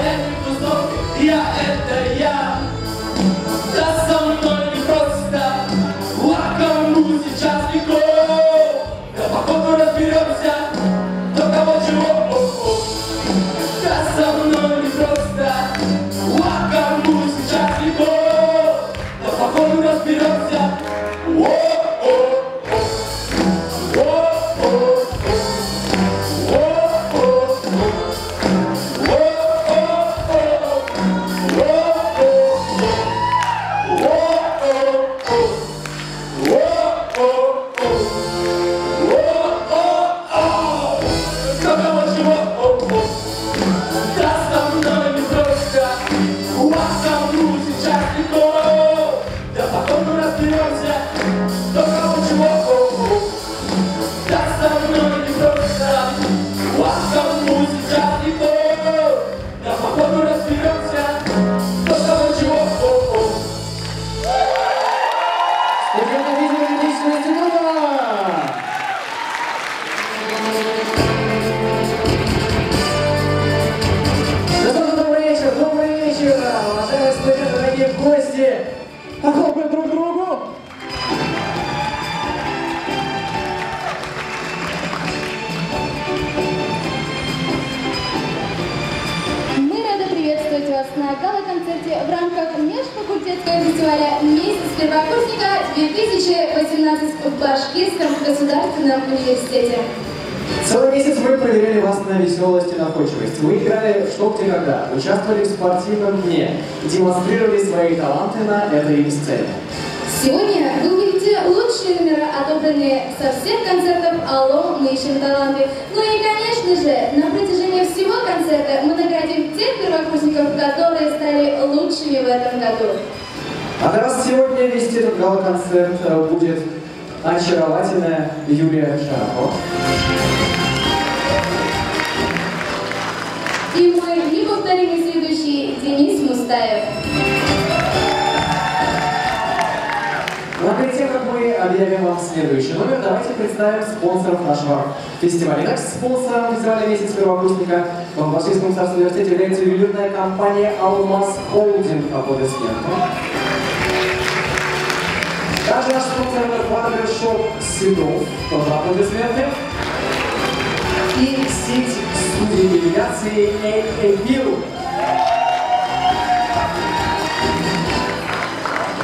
я не тусовки, я это я. Да со мной не просто лакомую сейчас никого. Да походу разберемся, до кого чего. Да со мной не просто лакомую сейчас никого. Да походу разберемся. Похлопаем друг другу! Мы рады приветствовать вас на гала-концерте в рамках межфакультетского фестиваля «Месяц первокурсника 2018» в Башкирском государственном университете. Целый месяц мы проверяли вас на веселость и находчивость. Мы играли в «Что, где, когда», участвовали в спортивном дне, демонстрировали свои таланты на этой сцене. Сегодня вы увидите лучшие номера, отобранные со всех концертов «Алло, мы ищем таланты». Ну и, конечно же, на протяжении всего концерта мы наградим тех первокурсников, которые стали лучшими в этом году. А для вас сегодня вести этот гала-концерт будет очаровательная Юлия Шарапова. И мой неповторимый следующий Денис Мустаев. Но перед тем, как мы объявим вам следующий номер, давайте представим спонсоров нашего фестиваля. Итак, спонсором фестиваля «Месяц первокурсника» в Башкирском государственном университете является ювелирная компания «Алмаз Холдинг». Аплодисменты. Также наш спонсор — барбершоп «Седов». Тоже аплодисменты. И сеть студии делегации «Эйпил».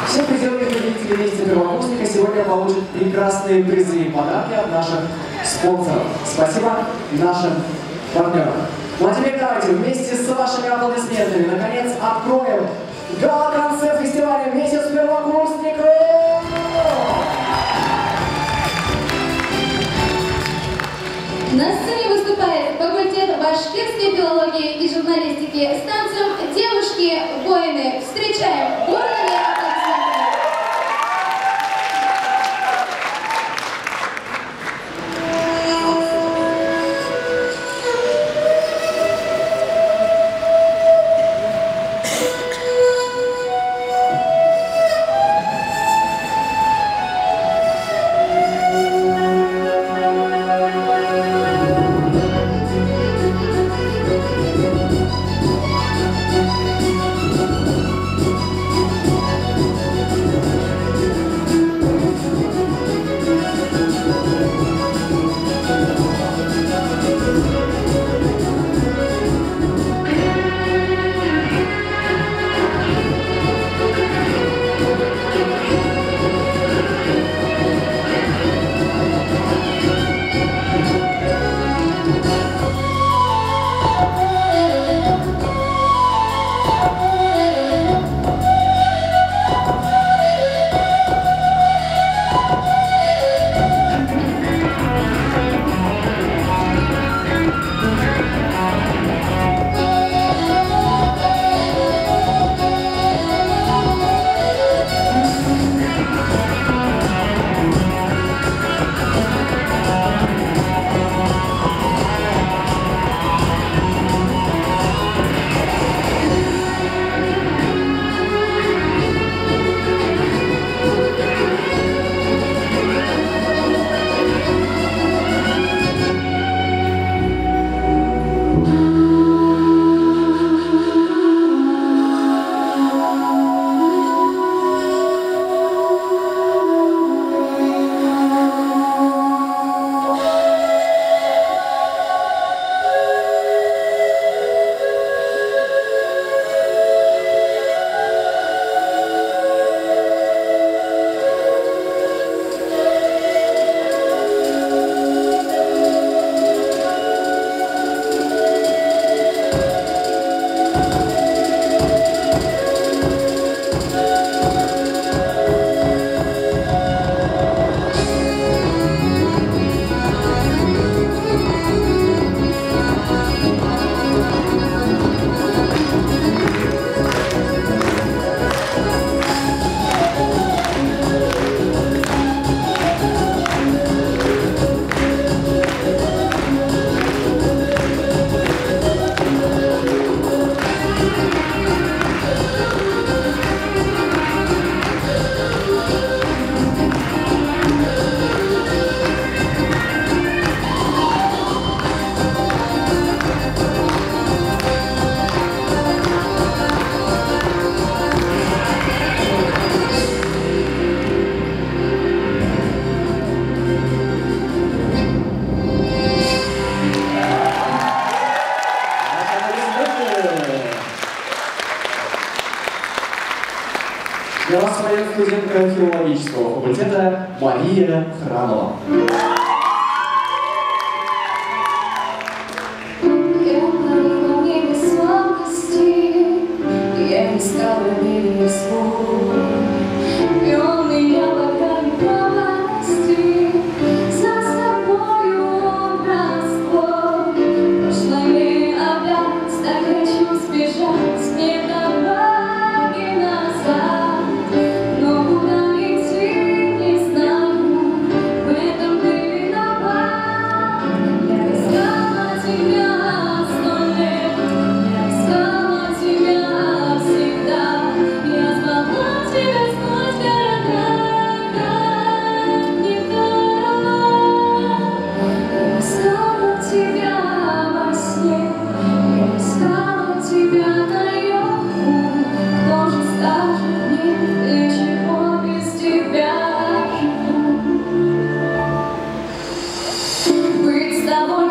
Все призовые победители «Месяца первокурсника» сегодня получат прекрасные призы и подарки от наших спонсоров. Спасибо нашим партнерам. Ну а теперь давайте вместе с вашими аплодисментами наконец откроем гала-концерт фестиваля «Месяц первокурсника». На сцене выступает факультет башкирской филологии и журналистики с танцем «Девушки-воины». Встречаем бурными аплодисментами. Для вас поет студентка филологического факультета Мария Храмова. Я искала мир свой, и он меня пока не прости. За собою образ твой, прошлое опять, так хочу сбежать, не дороги назад. Но куда идти, не знаю, в этом ты виноват. Я искала тебя 100 лет, я искала тебя.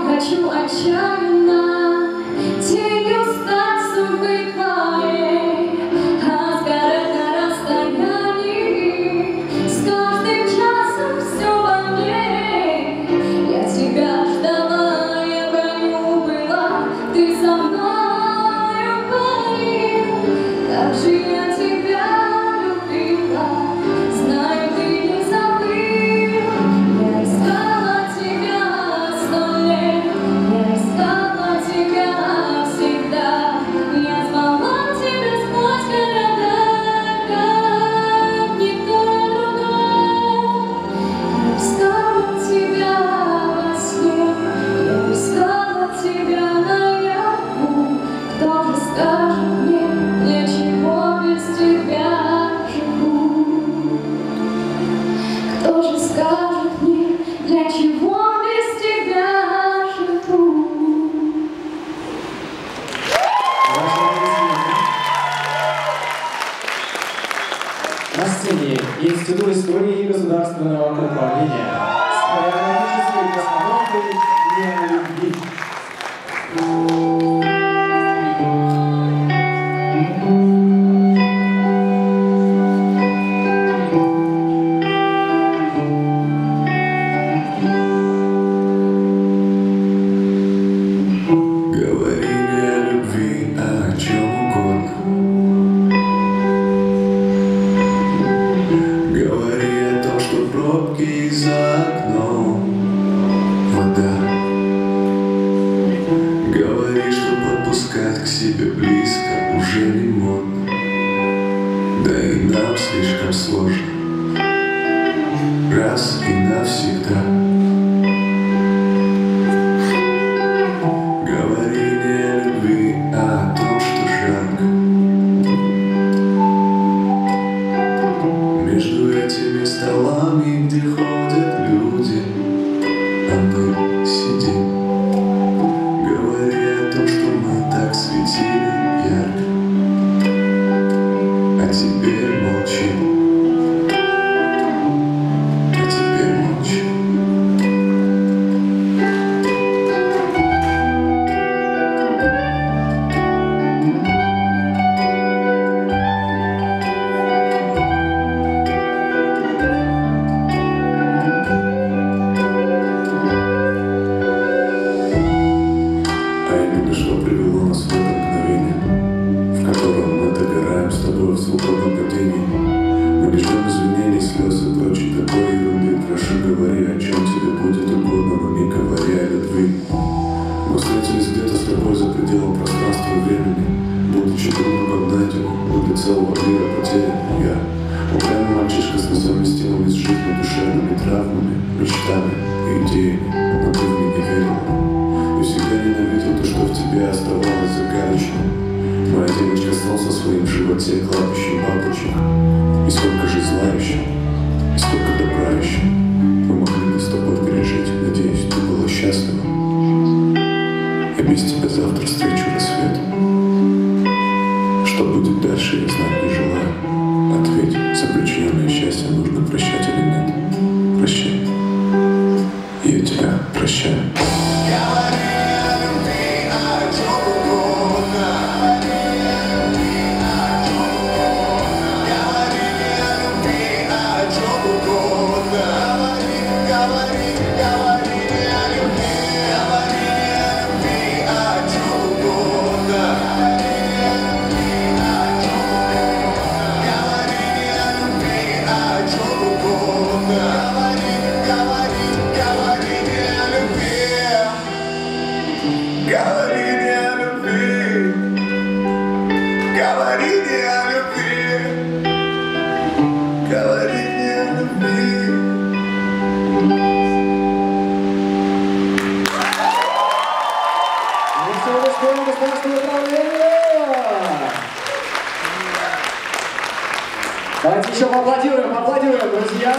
Хочу отчаянно тенью стать судьбы твоей, а сгорать на расстоянии с каждым часом все во мне. Я тебя ждала, я в раю была, ты со мною парил. Как же я тебя любила, знаю, ты не забыл. Я искала тебя 100 лет. Я искала тебя всегда, я звала тебя сквозь города, как никто другой. Я искала тебя во сне, я искала тебя наяву. Кто же скажет мне, для чего без тебя живу? Кто же скажет мне, для чего без тебя живу? На сцене Институт истории и государственного управления с хореографической постановкой «Не о любви». Говори не о любви, а о чем угодно. Говори о том, что пробки за окном, вода. Говори, что подпускать к себе близко уже не модно. Да и нам слишком сложно раз и навсегда. Говори не о любви, а о том, что жарко. Между этими столами, где ходят люди, а мы сидим. Говори о том, что мы так светили ярко, а теперь молчим. А теперь молчим. А именно что привело нас в это мгновение, в котором мы догораем с тобой в свободном падении. Мы не ждем извинений, слез и прочей такой ерунды. Прошу, говори, о чем тебе будет угодно, но не говори о любви. Мы встретились где-то с тобой за пределом пространства и времени, будучи друг другом найдены, но для целого мира потерян. Я упрямый мальчишка с несовместимыми с жизнью душевными травмами, мечтами и идеями, но ты в них не верила. И всегда ненавидел то, что в тебе оставалось загадочным. Моя девочка солнца в своем животе, кладбищем бабочек. И сколько же зла еще, и сколько добра еще мы могли бы с тобой пережить. Надеюсь, ты была счастлива. Я без тебя завтра встречу рассвет. Что будет дальше, я знать не желаю. Ответь, за причиненное счастье нужно прощать или нет? Прощай. Я тебя прощаю. Говори Давайте еще поаплодируем, друзья.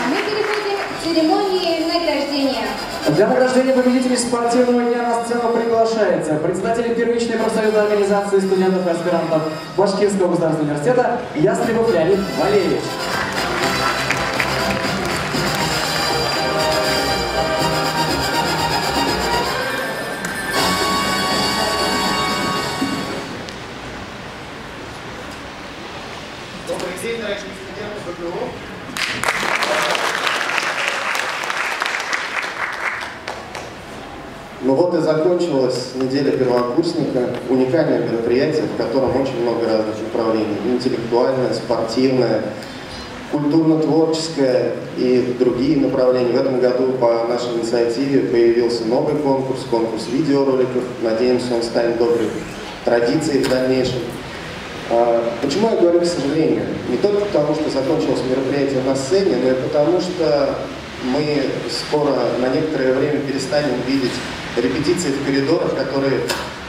Мы переходим к церемонии награждения. Для награждения победителей спортивного дня на сцену приглашается председатель первичной профсоюзной организации студентов и аспирантов Башкирского государственного университета Ястребов Леонид Валерьевич. Добрый день, дорогие студенты БГУ. Ну вот и закончилась неделя первокурсника, уникальное мероприятие, в котором очень много разных направлений. Интеллектуальное, спортивное, культурно-творческое и другие направления. В этом году по нашей инициативе появился новый конкурс, конкурс видеороликов. Надеемся, он станет доброй традицией в дальнейшем. Почему я говорю, к сожалению? Не только потому, что закончилось мероприятие на сцене, но и потому, что мы скоро на некоторое время перестанем видеть репетиции в коридорах, которые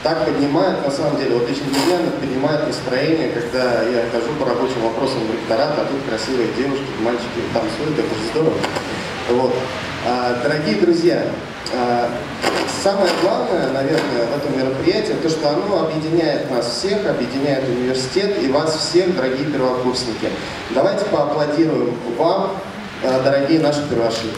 так поднимают, на самом деле, вот лично меня поднимает настроение, когда я хожу по рабочим вопросам в ректорат, а тут красивые девушки, мальчики танцуют, это же здорово. Вот. Дорогие друзья, самое главное, наверное, в этом мероприятии, то, что оно объединяет нас всех, объединяет университет и вас всех, дорогие первокурсники. Давайте поаплодируем вам, дорогие наши перваши.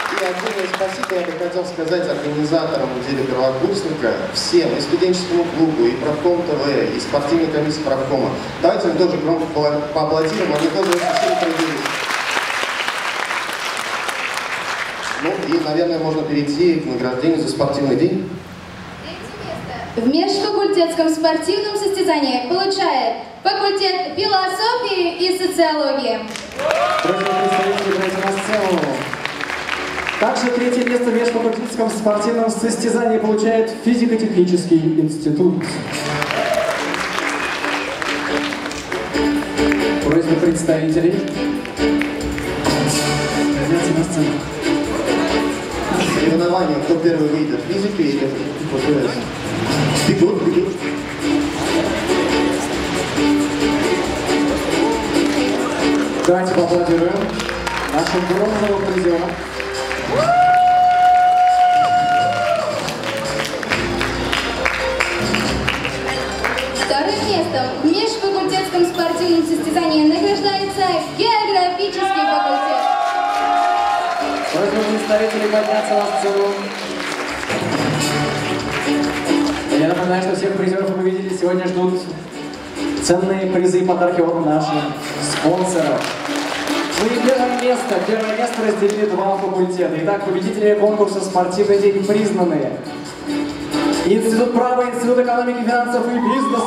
И отдельное спасибо я бы хотел сказать организаторам недели первокурсника, всем, и студенческому клубу, и правком ТВ, и спортивной комиссии правкома. Давайте им тоже громко поаплодируем, они тоже очень сильно трудились. Ну и, наверное, можно перейти к награждению за спортивный день. В межфакультетском спортивном состязании получает факультет философии и социологии. Просим представителей пройти на сцену. Также третье место в межфакультетском спортивном состязании получает физико-технический институт. Просьба представителей подняться на сцену. Соревнования, кто первый выйдет, физики или ППС? Бегут. Давайте поаплодируем нашим бронзовым призерам. Вторым местом в межфакультетском спортивном состязании награждается географический факультет. Просьба представителей подняться на сцену. Я напоминаю, что всех призеров и победителей сегодня ждут ценные призы и подарки от наших спонсоров. Ну и первое место разделили два факультета. Итак, победителями конкурса «Спортивный день» признаны Институт права, Институт экономики, финансов и бизнеса.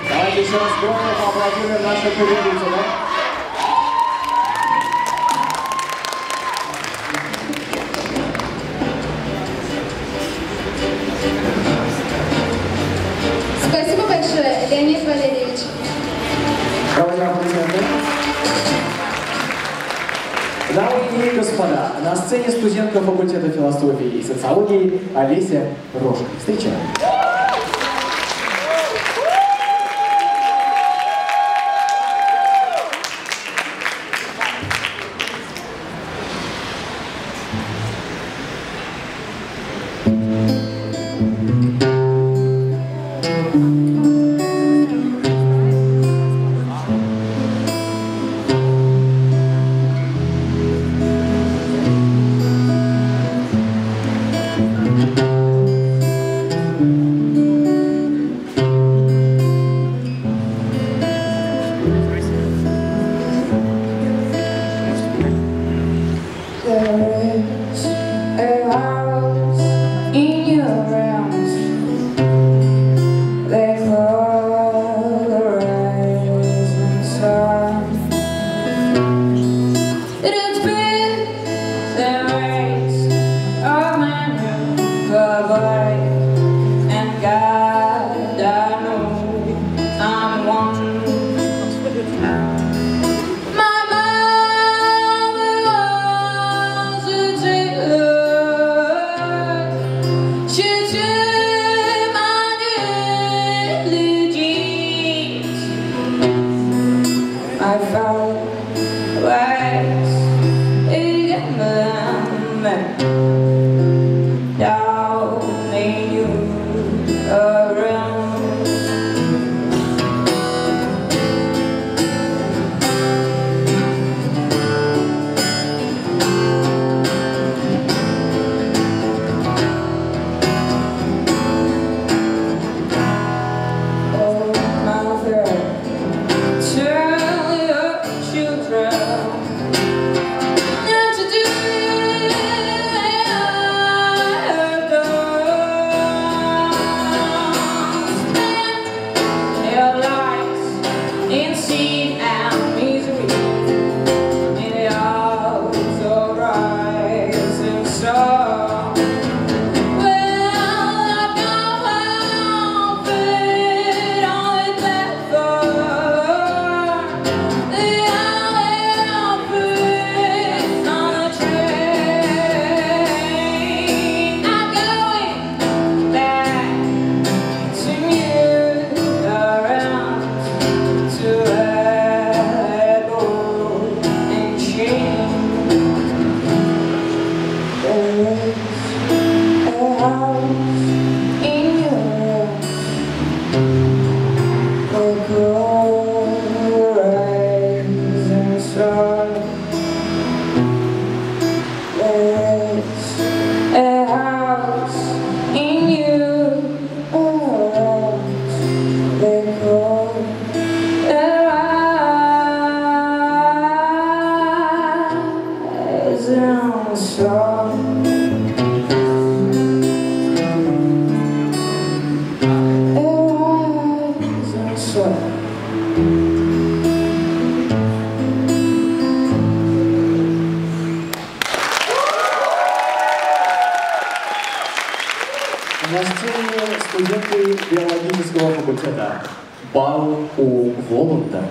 Давайте еще раз громко поаплодируем нашим победителям. Спасибо большое, Леонид Валерьевич. Проводим аплодисменты. Дамы и господа, на сцене студентка факультета философии и социологии Олеся Рожка. Встречаем. На сцене студенты биологического факультета. Бал у Воланда.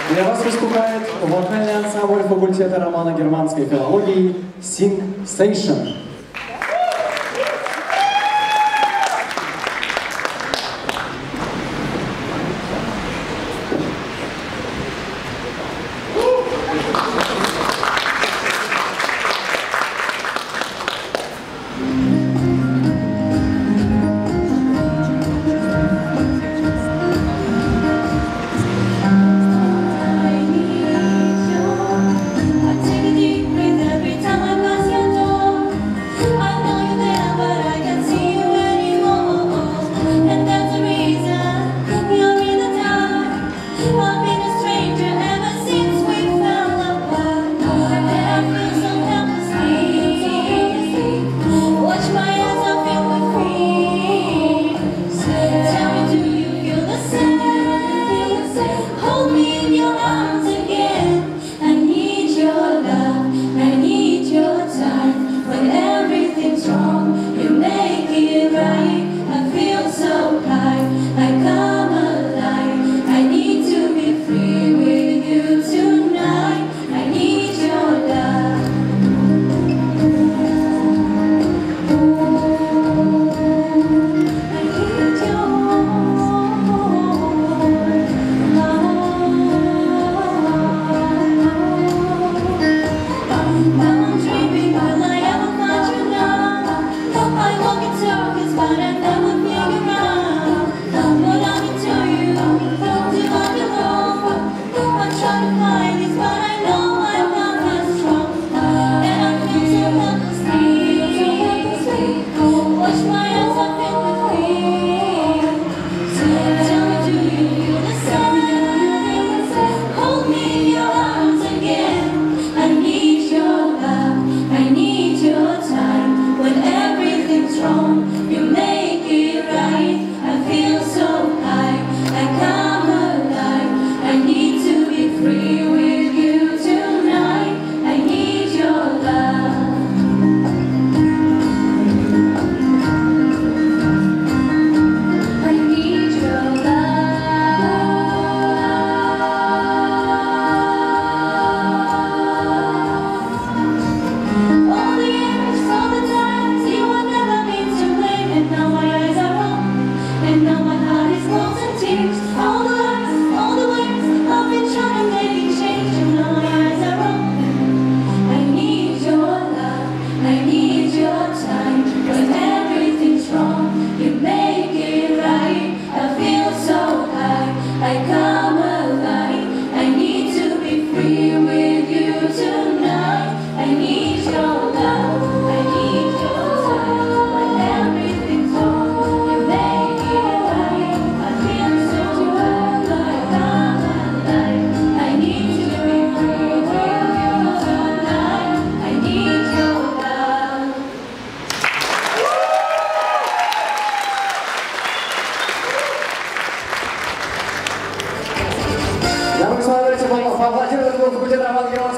Для вас выступает вокальный ансамбль факультета романо-германской филологии Sing Station. Every time I pass your door,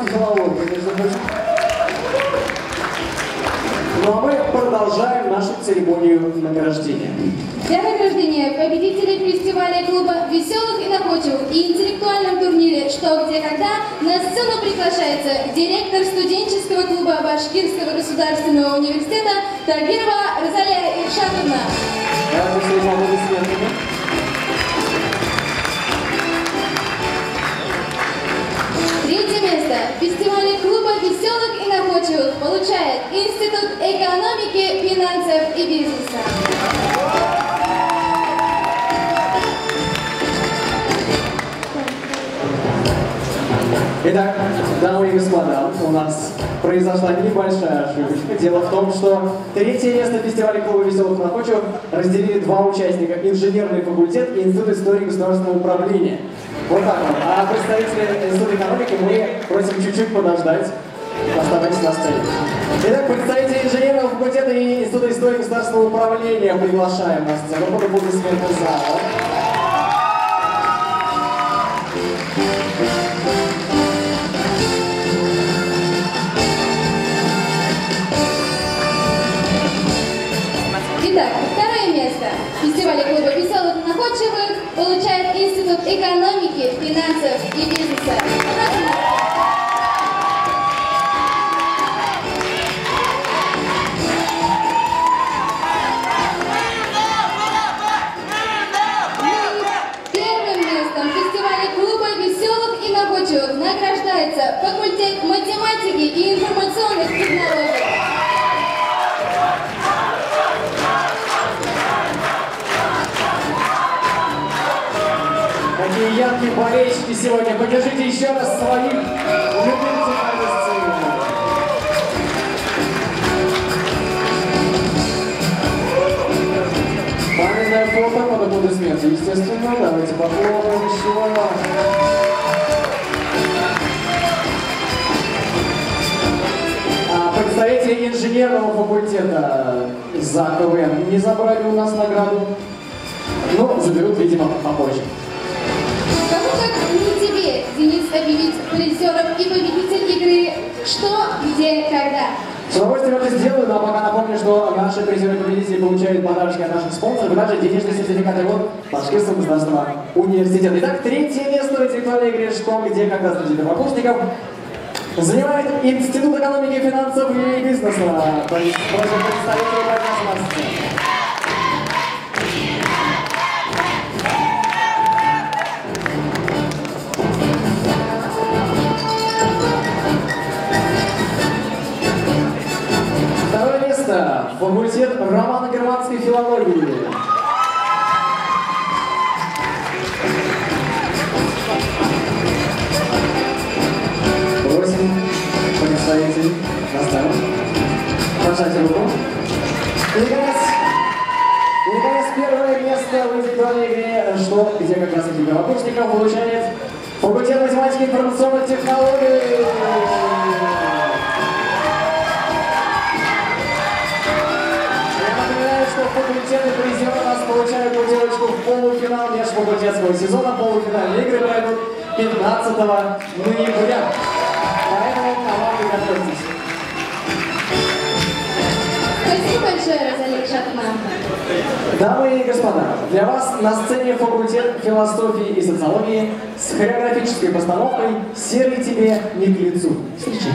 филологии, между прочим. Ну а мы продолжаем нашу церемонию награждения. Для награждения победителей фестиваля клуба «Веселых и находчивых» и интеллектуальном турнире «Что, где, когда» на сцену приглашается директор студенческого клуба Башкирского государственного университета Тагирова Розалия Иршатовна. Давайте встретим аплодисментами. Третье место в фестивале клуба «Веселых и находчивых» получает Институт экономики, финансов и бизнеса. Итак, дамы и господа, у нас произошла небольшая ошибка. Дело в том, что третье место фестиваля клуба «Веселых и находчивых» разделили два участника – инженерный факультет и Институт истории государственного управления. Вот так вот. А представители Института экономики мы просим чуть-чуть подождать. Оставайтесь на сцене. Итак, представители инженерного факультета и Института истории государственного управления приглашаем на сцену. Под аплодисменты зала. Итак, второе место в фестивале клуба «Веселых и находчивых» получает Институт экономики, финансов и бизнеса. Первым местом в фестивале клуба «Веселых и находчивых» награждается факультет математики и информационных технологий. Какие яркие болельщики сегодня. Поддержите еще раз своих любимцев на этой сцене. Памятное фото под аплодисменты. Естественно, давайте похлопаем еще. Представители инженерного факультета за КВН не забрали у нас награду, но заберут, видимо, попозже. Кому как не тебе, Денис, объявить призером и победитель игры «Что, где, когда». С удовольствием это сделаю, но пока напомню, что наши призеры и победители получают подарочки от наших спонсоров, и также денежный сертификат от Башкирского государственного университета. Итак, третье место в интеллектуальной игре «Что, где, когда» среди первокурсников занимает Институт экономики, финансов и бизнеса. Просим представителей подняться на сцену. Второе место. Факультет романо-германской филологии. Просим представителей на сцену. Пожайте руку. И, наконец, первое место в индивидуальной игре «Что, где, как раз среди первокурсников» получает факультет математики и информационных технологий. Факультеты призеры у нас получают путевочку в полуфинал межфакультетского сезона. Полуфинальные игры пройдут 15 ноября. Поэтому команды готовьтесь. Спасибо большое, Розалия Иршатовна. Дамы и господа, для вас на сцене факультет философии и социологии с хореографической постановкой «Серый тебе не к лицу». Встречай.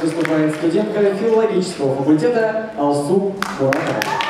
выступает студентка филологического факультета Алсу Муратова.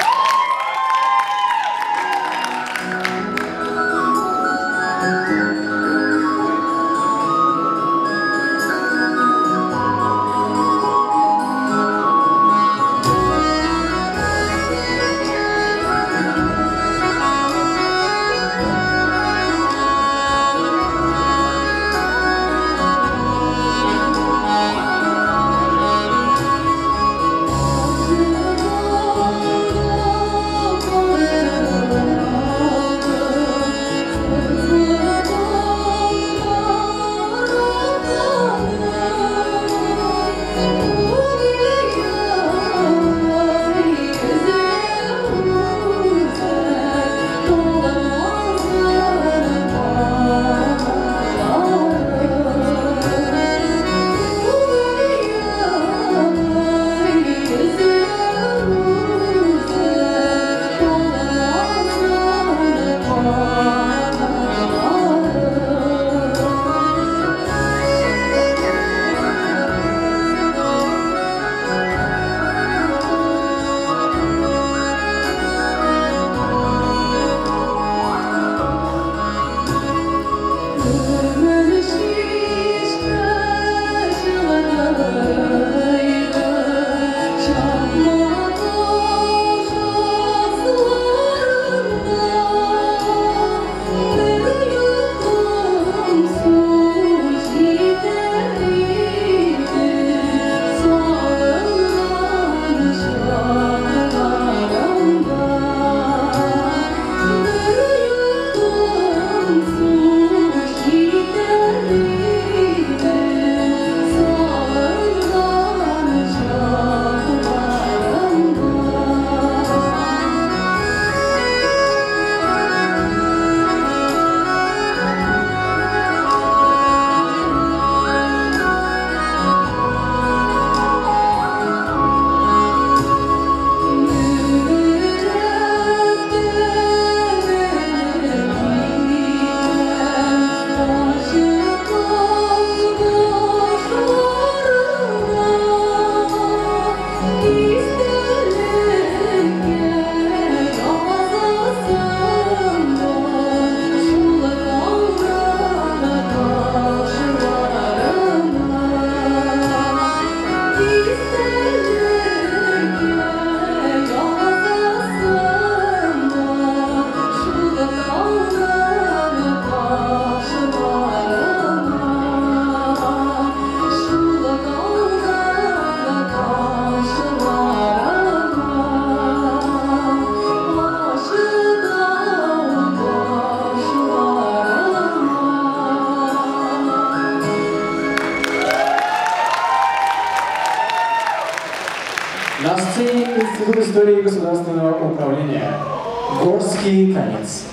На сцене Институт истории государственного управления. Горский конец.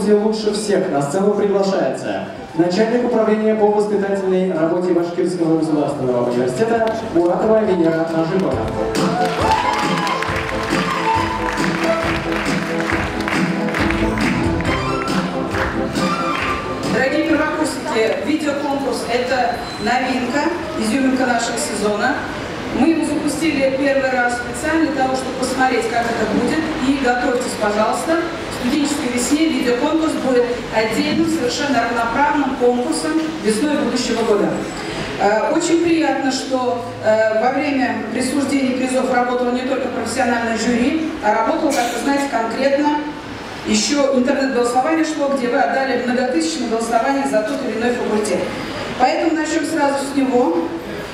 конкурсе «Лучше всех» на сцену приглашается начальник управления по воспитательной работе Башкирского государственного университета Муратова Венера Нажибова. Дорогие первокурсники, видеоконкурс – это новинка, изюминка нашего сезона. Мы его запустили первый раз специально для того, чтобы посмотреть, как это будет. И готовьтесь, пожалуйста. В студенческой весне видеоконкурс будет отдельным, совершенно равноправным конкурсом весной будущего года. Очень приятно, что во время присуждения призов работало не только профессиональное жюри, а работало, как вы знаете, конкретно еще интернет-голосование шло, где вы отдали многотысячное голосование за тот или иной факультет. Поэтому начнем сразу с него.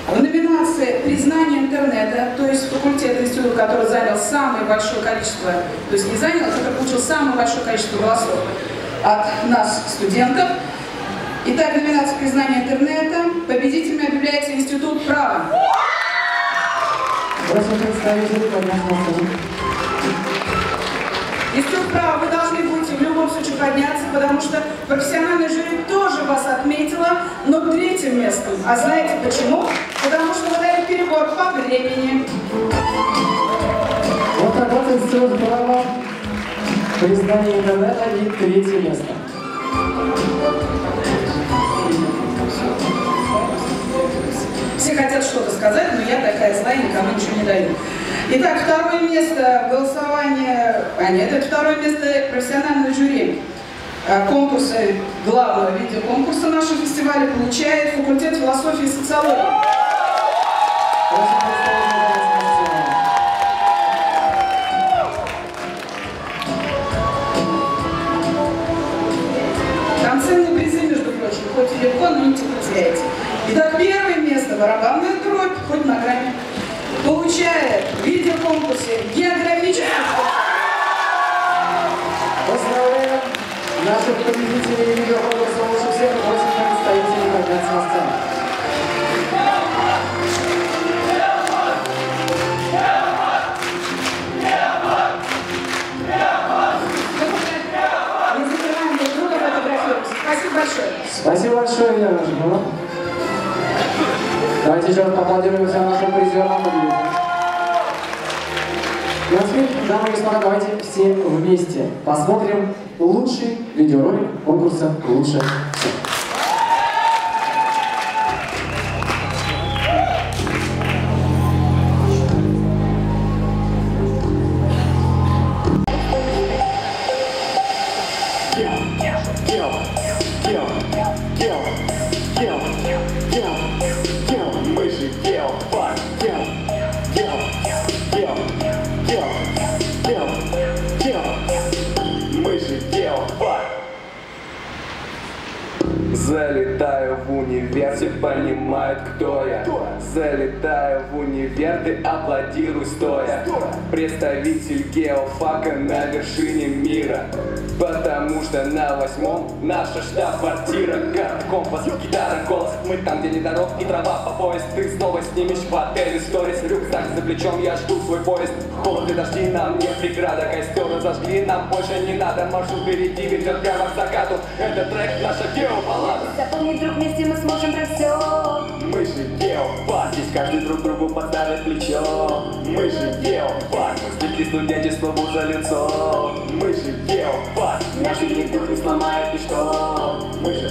В номинации «Признание интернета», то есть факультет, институт, который занял самое большое количество, то есть не занял, а который получил самое большое количество голосов от нас, студентов. Итак, номинация «Признание интернета». Победителем объявляется Институт права. Просим представителей подняться на сцену. Институт права, вы должны будете в любом случае подняться, потому что профессиональное жюри тоже вас отметило, но третьим местом. А знаете почему? Потому что вы дали перебор по времени. Вот так вот институт права, признание интернета и третье место. Все хотят что-то сказать, но я такая злая, никому ничего не даю. Итак, второе место голосования, это второе место профессионального жюри конкурса, главного видеоконкурса нашего фестиваля получает факультет философии и социологии. Там ценные призы, между прочим, хоть и легко, но не потеряете. Итак, первое место, барабанная дробь, хоть на грани, получает в видеоконкурсе географический. Поздравляем наших победителей видеоконкурса «Лучше всех» и просим представителей подняться на сцену. Мы закрываем друг друга, фотографируемся. Спасибо большое. Спасибо большое, Венера Нажибова. Давайте еще раз поаплодируем всем нашим призерам. Ну а теперь, дамы и господа, давайте все вместе посмотрим лучший видеоролик конкурса «Лучше всех». Мы же геопарк. Мы же геопарк. Залетаю в универ, все понимают, кто я. Залетаю в универ, ты аплодируй стоя. Представитель геофака на вершине мира. Потому что на 8-м наша штаб-квартира. Карта, компас, гитара, голос. Мы там, где не дорог и трава по пояс. Ты снова снимешь в отеле сторис. Рюкзак за плечом, я жду свой поезд. Холод и дожди, нам не преграда. Костер разожгли, нам больше не надо. Маршрут впереди ведет прямо к закату. Это трек, наша геопалата. Запомни, друг, вместе мы сможем про все. Мы же геопарк, здесь каждый друг другу подставит плечо. Мы же геопарк, мы стыки студенчества за лицо. Мы же геопарк, наши никто не сломает ничто. Мы же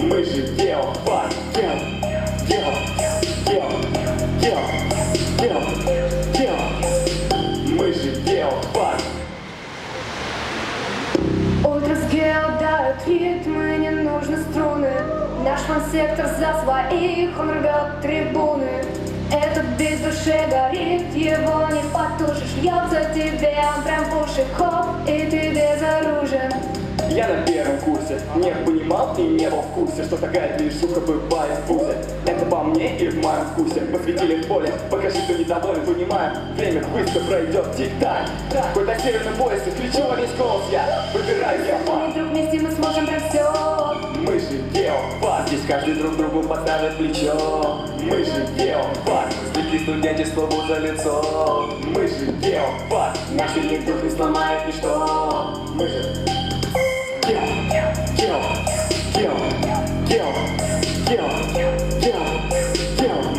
мы же геопарк. Мы же геопарк. Утро с гео дают ритмы, не нужны струны. Наш фан-сектор за своих, он рвет трибуны. Этот бит в душе горит, его не потушишь. Льется тебе, он прям пушит, хоп, и ты безоружен. Я на первом курсе не понимал и не был в курсе, что такая движуха бывает в вузе. Это по мне или в моем вкусе? Посветили в поле, покажи, что недоволен, понимаю. Время быстро пройдет, тик-так. Хоть на северном поясе кричу во весь голос я. Выбираю я Запомни, друг, вместе мы сможем про все. Мы же геопарк, здесь каждый друг другу подставит плечо. Мы же геопарк, стыки студенчеству за лицо. Мы же геофак, наши дух не сломает ничто. Мы же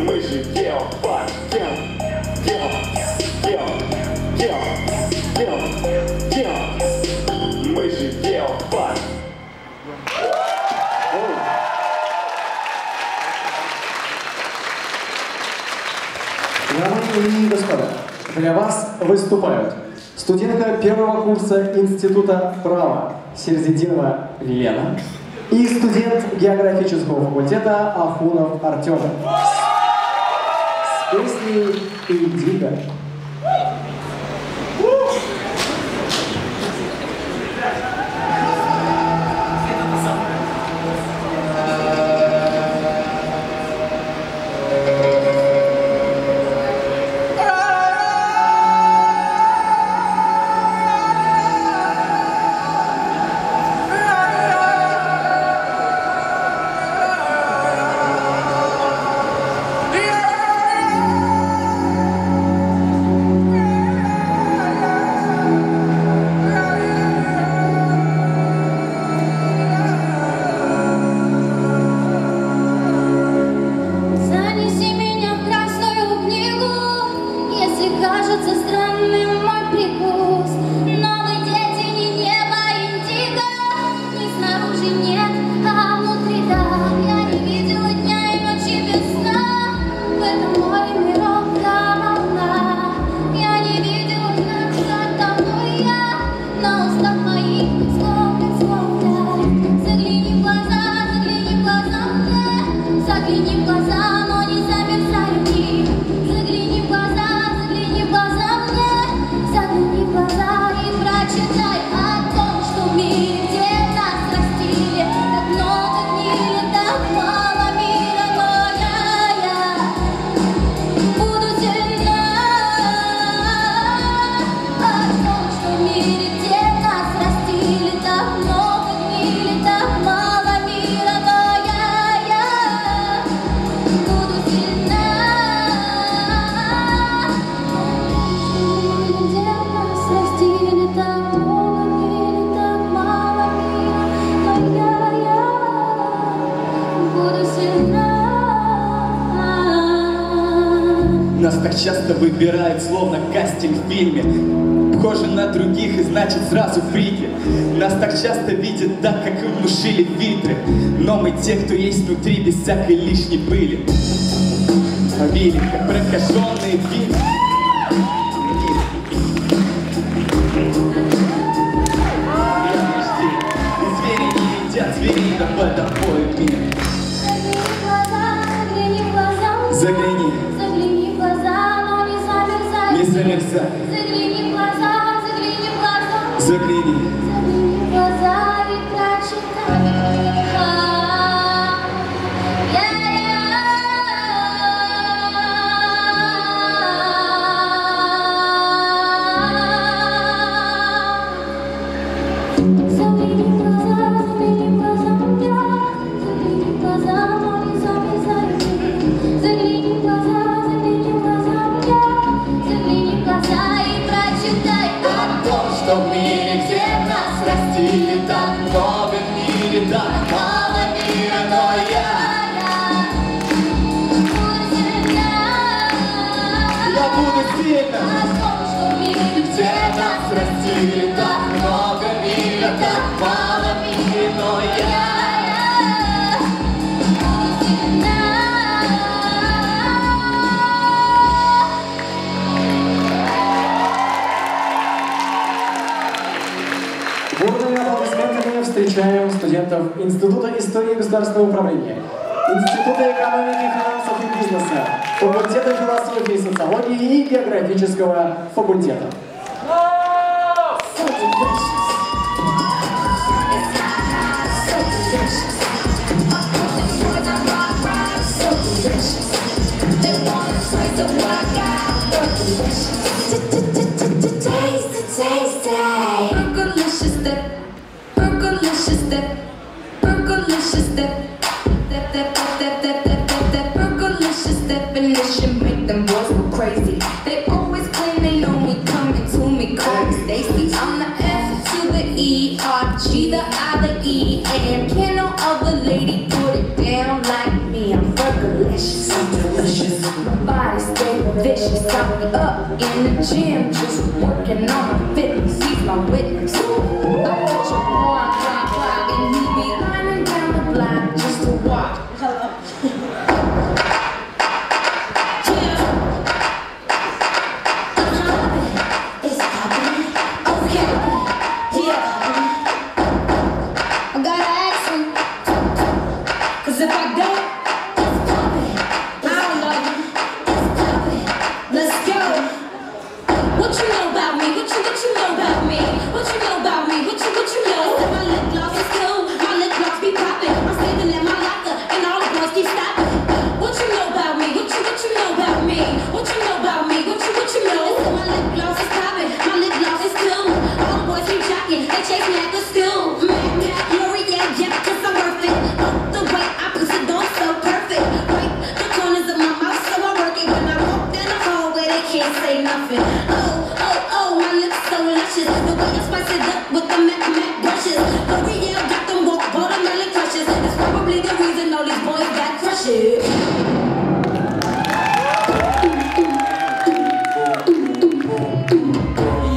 мы же геофак, мы же геофак. Дамы и господа, для вас выступают студентка первого курса Института права Серзидинова Лена и студент географического факультета Афунов Артем с песней «Индиго». Нас так часто выбирают, словно кастинг в фильме. Похожи на других и значит сразу фрики. Нас так часто видят так, как им внушили фильтры. Но мы те, кто есть внутри, без всякой лишней пыли. Побили, как прокаженные фильмы. Звери не едят зверей, да подопоют мир. Загляни. Не замерзай. Загляни в глаза, загляни в глаза. Загляни. Загляни в глаза и прочитай. Загляни в глаза, загляни в глаза. Загляни в глаза, но не замерзай. Загляни в глаза, загляни в глаза. Загляни в глаза и прочитай о том, что в мире, где нас растили, так много в мире, так мало мира, но Я буду сильно. о том, что в мире, где нас растили, так много мира, так мало мира, но я буду сильна. Бурными аплодисментами встречаем студентов Института истории и государственного управления, Института экономики, финансов и бизнеса, факультета философии и социологии и географического факультета. Definition, make them boys G, the I, the E, and can no other lady put it down like me. I'm fergalicious, I'm delicious. My body stay vicious. I'll be up in the gym, just working on my fitness. He's my witness. I put your boy on clock, and he be running down the block just to watch.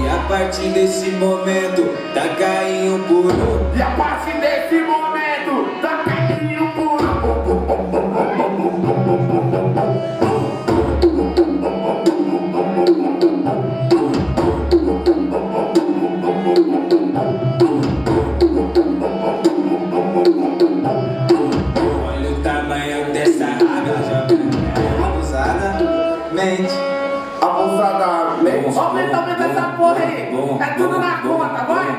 A partir desse momento, tá caindo puro. E a partir desse momento, tá caindo puro. Olha o tamanho dessa água, jovem. Abusadamente. Abusadamente. Aumenta essa porra aí. É tudo na conta, vai.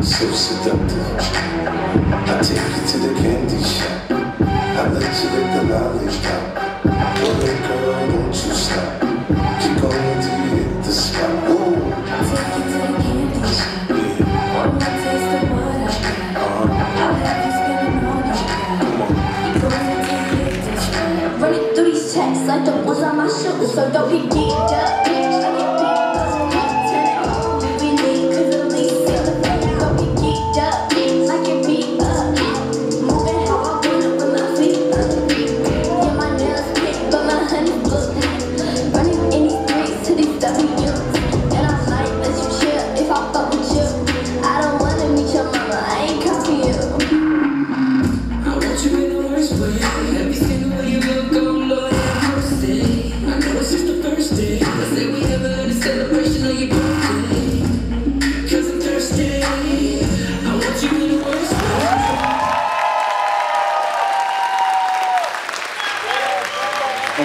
So seductive. I take you to the candy shop. I let you lick the lollipop. Go ahead, girl, don't you stop. Keep going till you hit the spot. Ooh. I'll take you to the candy shop. Yeah. One more taste of what I got. I'll have you spending all you got. Go until you hit the spot. Running through these checks like the ones on my shoes, so don't get geeked up.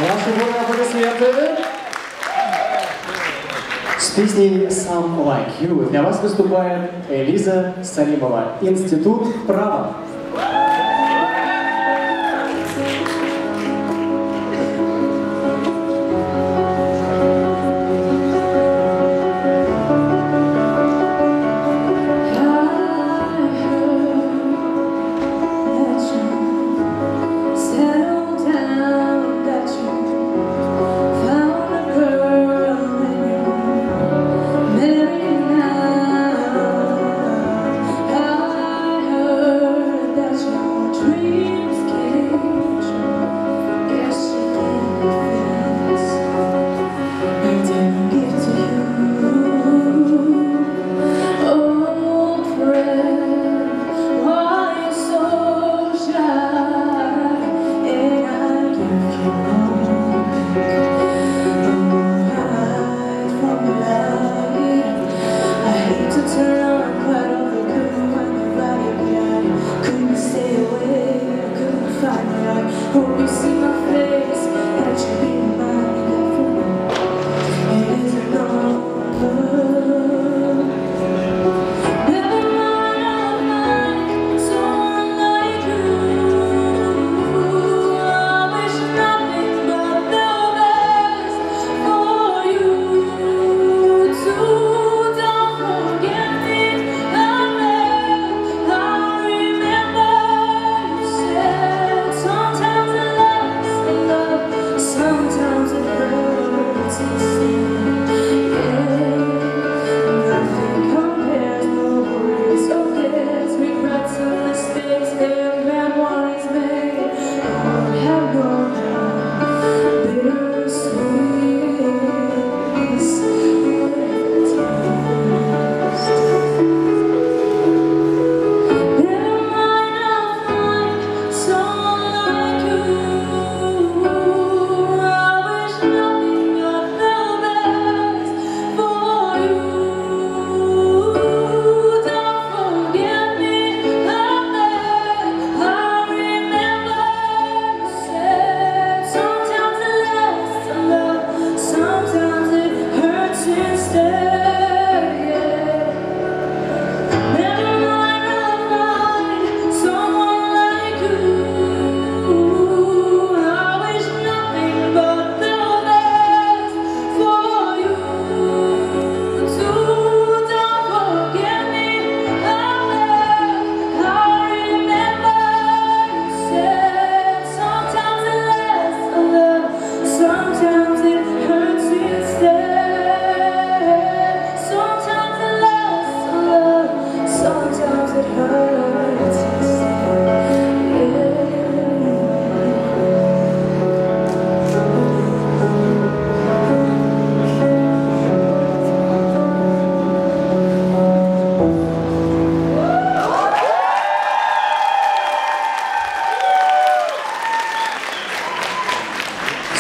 Ваши бурные аплодисменты. С песней «Some Like You» для вас выступает Элиза Салимова, Институт права. Married now, I heard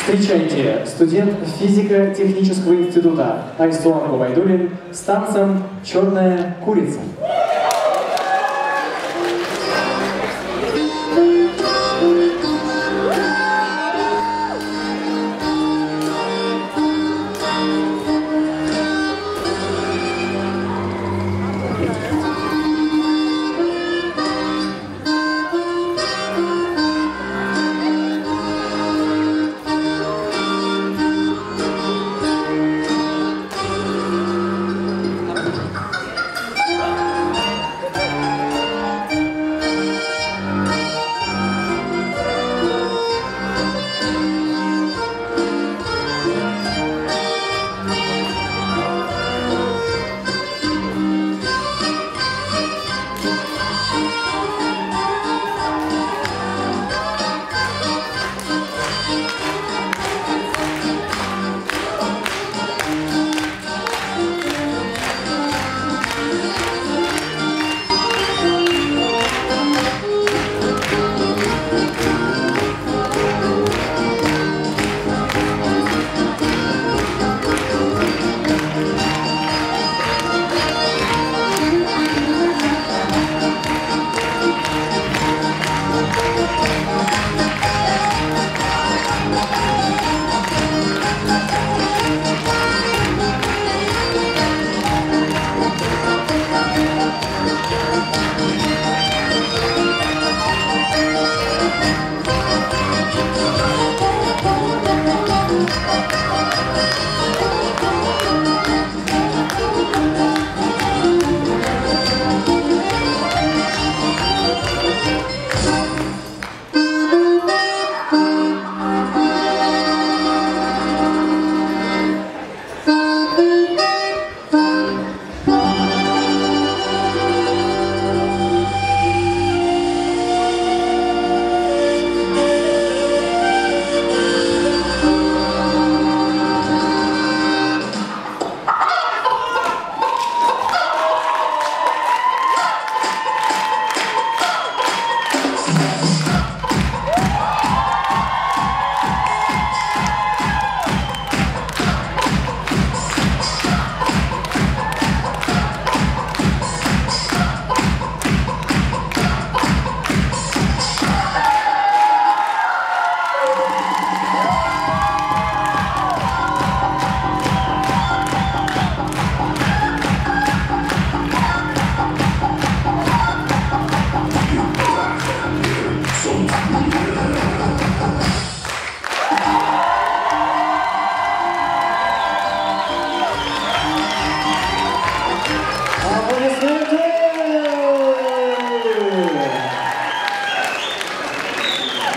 Встречайте, студент физико-технического института Айслан Губайдуллин с танцем «Черная курица».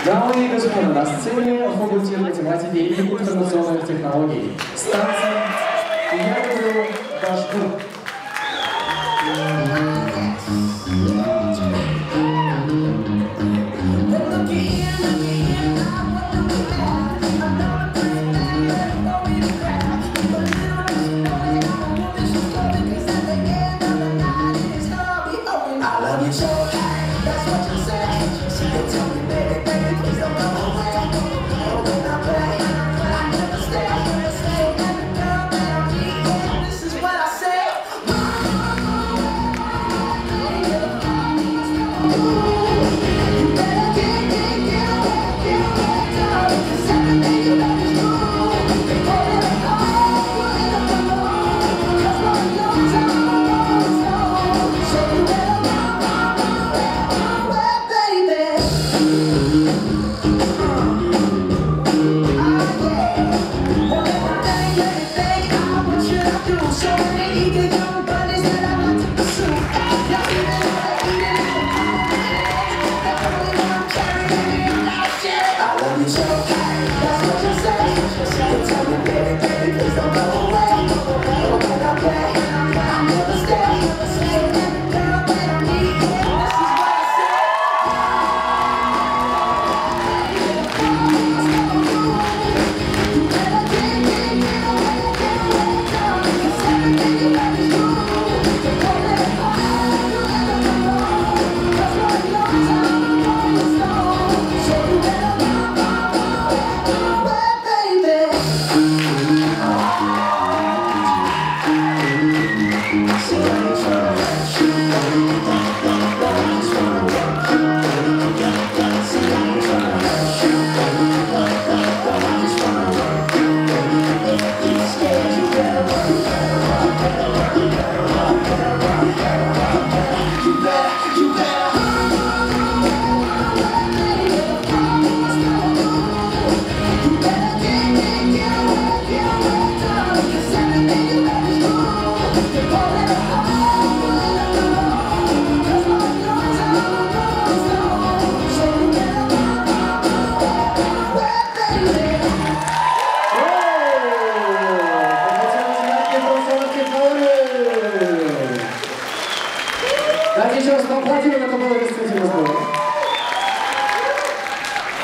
Дамы и господа, на сцене факультет математики и информационных технологий. Станция Ягоду Дашбург.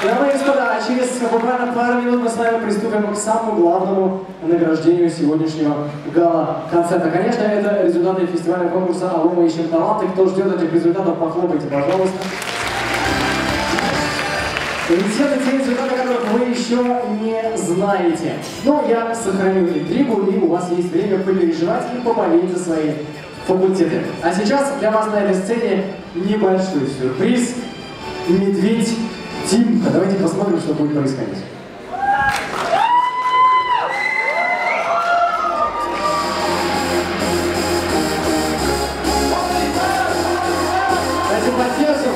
Дамы и господа, через буквально пару минут мы с вами приступим к самому главному награждению сегодняшнего гала-концерта. Конечно, это результаты фестивального конкурса «Алло, мы ищем таланты». Кто ждет этих результатов, похлопайте, пожалуйста. Рецепты те результаты, которых вы еще не знаете. Но я сохраню интригу, и у вас есть время попереживать и поболеть за свои факультеты. А сейчас для вас на этой сцене небольшой сюрприз. Медведь Тимка. Давайте посмотрим, что будет происходить. Давайте поддержим.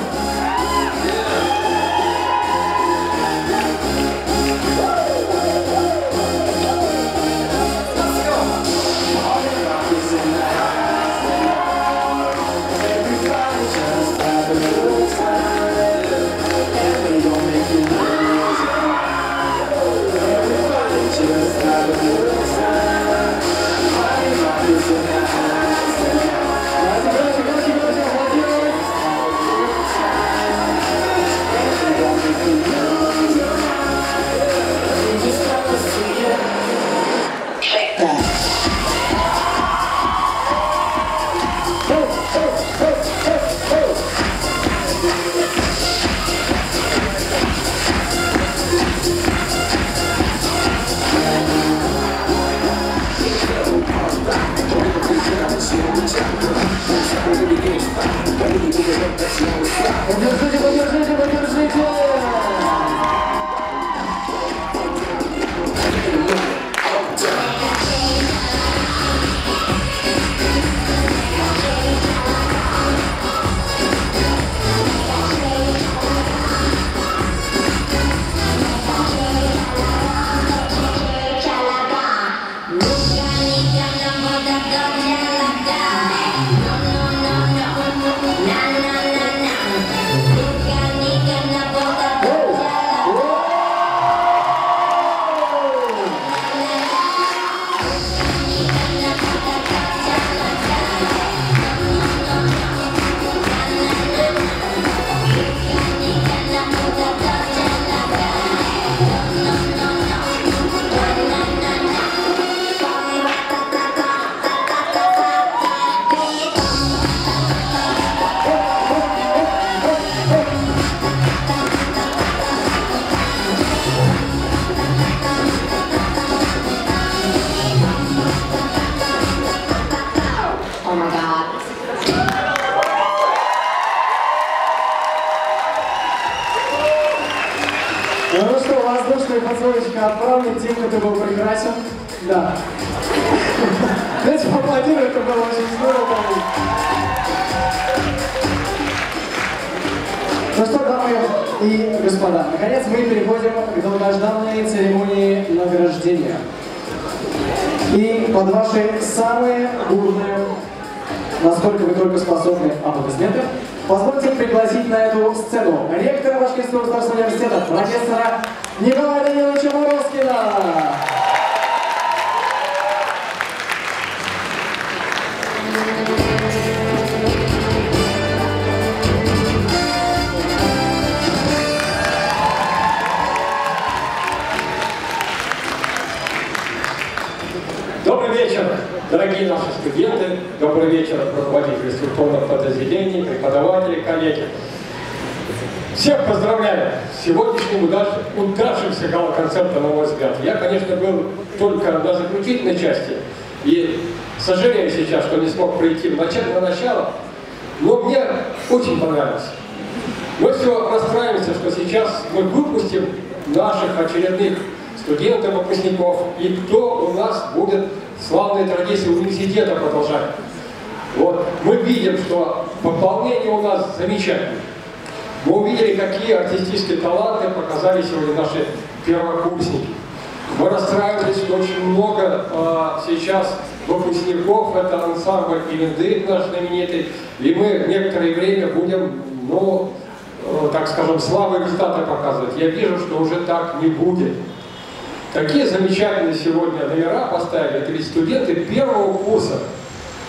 Ну что, воздушная поцелуйчика отправлен, Тимка, ты был прекрасен. Да. Давайте поаплодируем, это было очень здорово. Ну что, дамы и господа, наконец мы переходим к долгожданной церемонии награждения. И под ваши самые бурные, насколько вы только способны, аплодисменты, позвольте пригласить на эту сцену ректора Башкирского государственного университета, профессора Николая Даниловича Морозкина. Добрый вечер, дорогие наши студенты, добрый вечер, руководители структурных подразделений, преподаватели, коллеги. Всех поздравляю с сегодняшним удавшимся гала-концертом, на мой взгляд. Я, конечно, был только на заключительной части и сожалею сейчас, что не смог прийти на начало, но мне очень понравилось. Мы все расстраиваемся, что сейчас мы выпустим наших очередных студентов, выпускников, и кто у нас будет славные традиции университета продолжать. Вот. Мы видим, что пополнение у нас замечательное. Мы увидели, какие артистические таланты показали сегодня наши первокурсники. Мы расстраивались, что очень много сейчас выпускников, это ансамбль «Ивендык» наш знаменитый, и мы некоторое время будем, ну, так скажем, слабые результаты показывать. Я вижу, что уже так не будет. Такие замечательные сегодня номера поставили, это ведь студенты первого курса.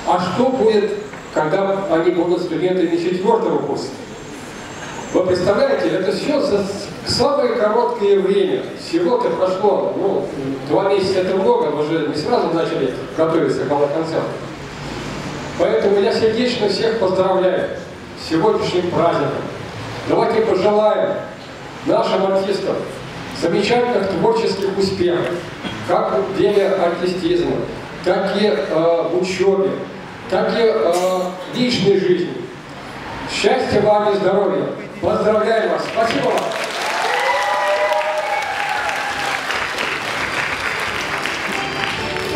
А что будет, когда они будут студентами 4-го курса? Вы представляете, это все, к самое короткое время, всего-то прошло, 2 месяца это много, мы же не сразу начали готовиться к гала-концерту. Поэтому я сердечно всех поздравляю с сегодняшним праздником. Давайте пожелаем нашим артистам замечательных творческих успехов, как в деле артистизма, так и в учебе, так и в личной жизни. Счастья вам и здоровья! Поздравляю вас! Спасибо вам!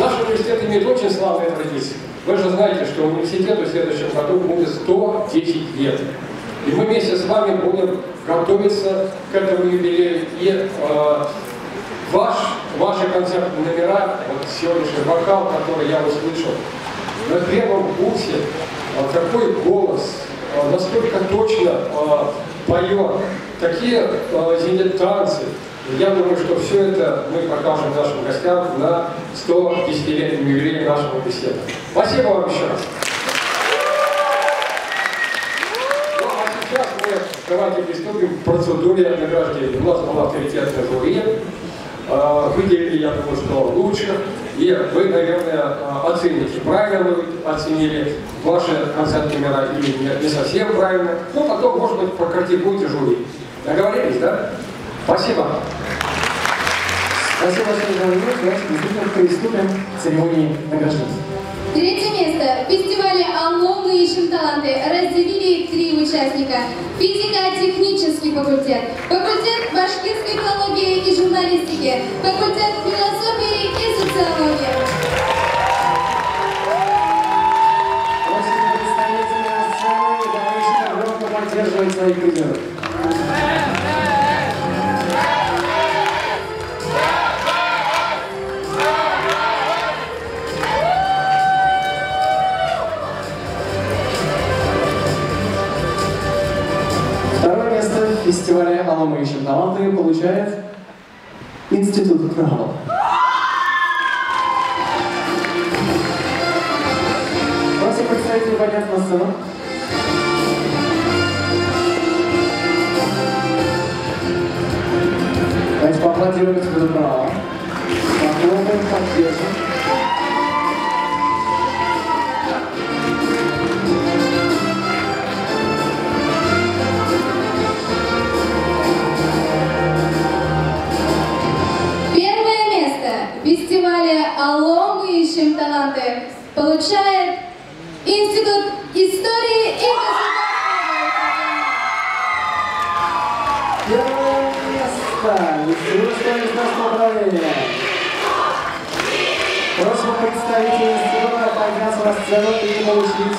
Наш университет имеет очень славные традиции. Вы же знаете, что университету в следующем году будет 110 лет. И мы вместе с вами будем готовиться к этому юбилею. И ваши концертные номера, вот сегодняшний вокал, который я услышал, на первом курсе, какой голос, насколько точно поет, такие танцы. Я думаю, что все это мы покажем нашим гостям на 110-летнем юбилее нашего университета. Спасибо вам еще раз. Ну а сейчас мы давайте приступим к процедуре награждения. У нас была авторитетная жюри, выделили, я думаю, что лучше. И вы, наверное, оцените, правильно вы оценили ваши концертные номера или не совсем правильно. Ну, потом, может быть, прокритикуйте жюри. Договорились, да? Спасибо. Спасибо большое за внимание. Давайте действительно приступим к церемонии награждения. 3-е место в фестивале «Алло, мы ищем таланты» разделили 3 участника. Физико-технический факультет, факультет башкирской филологии и журналистики, факультет философии и социологии. Просим представителей на сцену и давайте громко поддерживать своих призеров. В фестивале «Алло, мы ищем таланты» получает Институт права. Просим представителей подняться на сцену. Давайте поаплодируем Институту права. Похлопаем, поддержим. «Алло, мы ищем таланты» получает Институт истории и Первое место Институт истории и самоуправления. Просим представителей института подняться на сцену и получить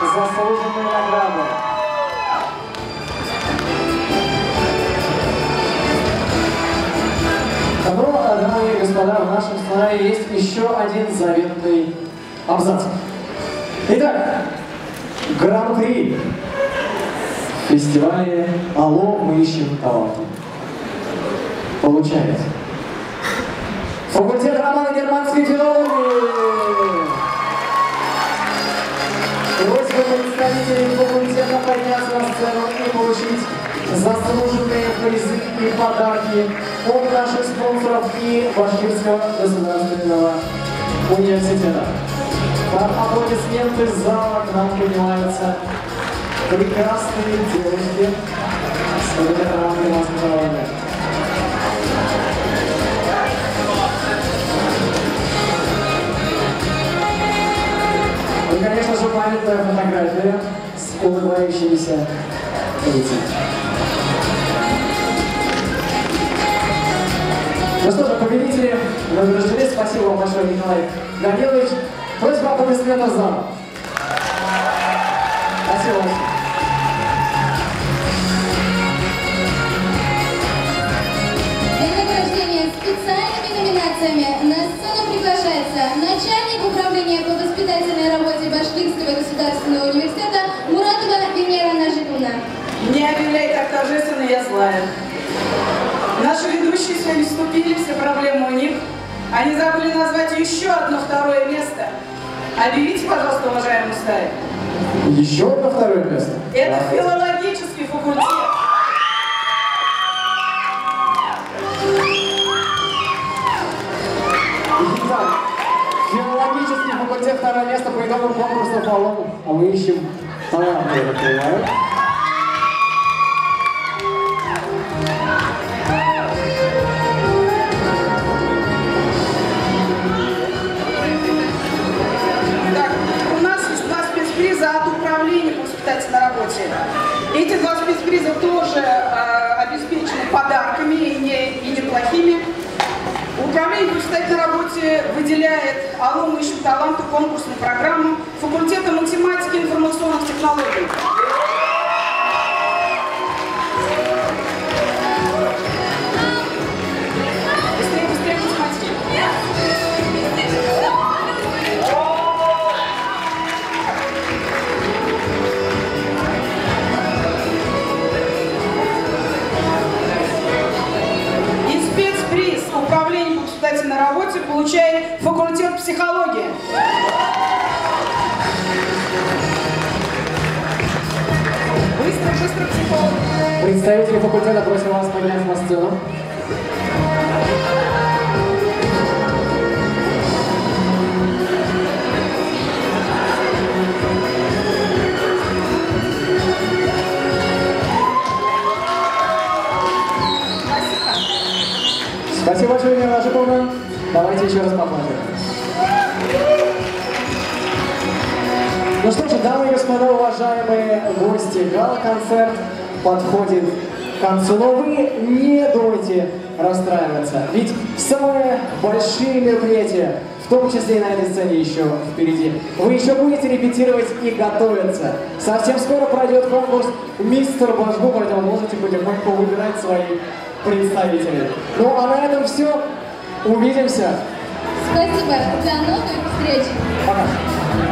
заслуженные награды. Но, дамы и господа, в нашем сценарии есть еще один заветный абзац. Итак, гран-при в фестивале «Алло, мы ищем таланты» получает факультет романо-германской филологии. Просьба представителей факультета подняться на сцену и получить заслуженные призы и подарки от наших спонсоров и Башкирского государственного университета. Под аплодисменты из зала к нам поднимаются прекрасные девушки с факультета романо-германской филологии. И, конечно же, памятная фотография с улыбающимися лицами. Ну что же, победители награждены. Спасибо вам большое, Николай Данилович. Просьба аплодисментов зала. Спасибо вам. Для награждения специальными номинациями на сцену приглашается начальник управления по воспитательной работе Башкирского государственного университета Муратова Венера Нажиповна. Не объявляй так торжественно, я злая. Наши ведущие сегодня вступили, все проблемы у них. Они забыли назвать еще одно 2-е место. Объявите, пожалуйста, уважаемый стаи. Еще одно 2-е место? Это филологический факультет. второе место по итогам конкурса «Фалом». А мы ищем таланты, я так понимаю. Так, у нас есть 2 спецприза от управления по воспитательной работе. Эти 2 спецприза тоже обеспечены подарками и неплохими. Управление по воспитательной работе выделяет «Алло, мы ищем таланты» конкурсную программу факультета математики и информационных технологий. Быстрее, математики. И спецприз управления по воспитательной работе получает факультет психологии. Быстро, психолог. Представители факультета просим вас подняться на сцену. Спасибо большое, Ирина Рашиповна. Давайте еще раз поплатим. Ну что же, дамы и господа, уважаемые гости, гала-концерт подходит к концу, но вы не думайте расстраиваться, ведь самые большие мероприятия, в том числе и на этой сцене, еще впереди. Вы еще будете репетировать и готовиться. Совсем скоро пройдет конкурс «Мистер Башгу», поэтому можете потихоньку выбирать своих представителей. Ну а на этом все. Увидимся. Спасибо. До новых встреч. Пока.